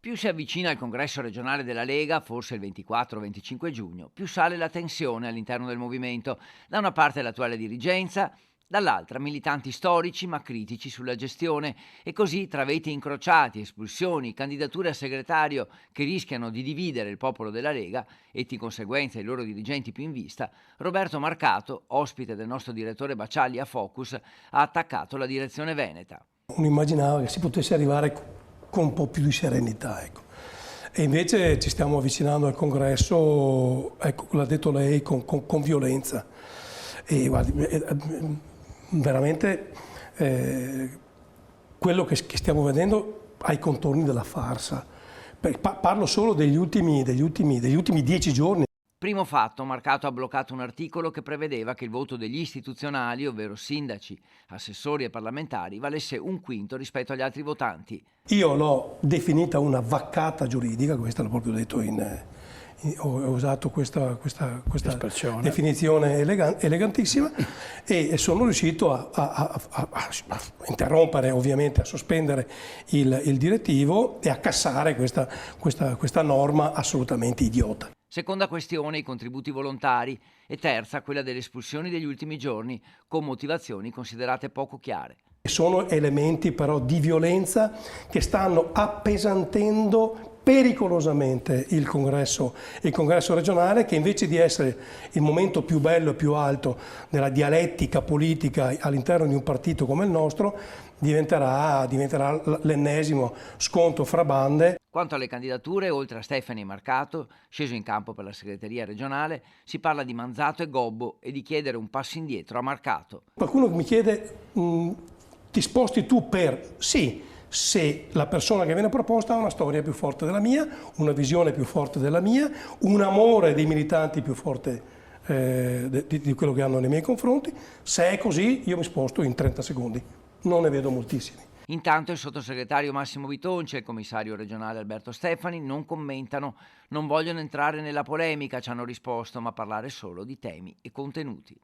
Più si avvicina il congresso regionale della Lega, forse il 24-25 giugno, più sale la tensione all'interno del movimento. Da una parte l'attuale dirigenza, dall'altra militanti storici ma critici sulla gestione, e così tra veti incrociati, espulsioni, candidature a segretario che rischiano di dividere il popolo della Lega e di conseguenza i loro dirigenti più in vista, Roberto Marcato, ospite del nostro direttore Bacialli a Focus, ha attaccato la direzione veneta. Uno immaginava che si potesse arrivare con un po' più di serenità, ecco. E invece ci stiamo avvicinando al congresso, ecco, l'ha detto lei, con violenza. E guardi, veramente quello che stiamo vedendo ha i contorni della farsa. Parlo solo degli ultimi 10 giorni. Primo fatto, Marcato ha bloccato un articolo che prevedeva che il voto degli istituzionali, ovvero sindaci, assessori e parlamentari, valesse un quinto rispetto agli altri votanti. Io l'ho definita una vaccata giuridica, questa l'ho proprio detto ho usato questa definizione elegantissima, e sono riuscito a interrompere, ovviamente, a sospendere il direttivo e a cassare questa norma assolutamente idiota. Seconda questione, i contributi volontari, e terza, quella delle espulsioni degli ultimi giorni, con motivazioni considerate poco chiare. Sono elementi però di violenza che stanno appesantendo pericolosamente il congresso regionale, che invece di essere il momento più bello e più alto della dialettica politica all'interno di un partito come il nostro, diventerà l'ennesimo scontro fra bande. Quanto alle candidature, oltre a Stefani Marcato, sceso in campo per la segreteria regionale, si parla di Manzato e Gobbo e di chiedere un passo indietro a Marcato. Qualcuno mi chiede: ti sposti tu per sì, se la persona che viene proposta ha una storia più forte della mia, una visione più forte della mia, un amore dei militanti più forte di quello che hanno nei miei confronti. Se è così, io mi sposto in 30 secondi. Non ne vedo moltissimi. Intanto il sottosegretario Massimo Bitonci e il commissario regionale Alberto Stefani non commentano, non vogliono entrare nella polemica, ci hanno risposto, ma parlare solo di temi e contenuti.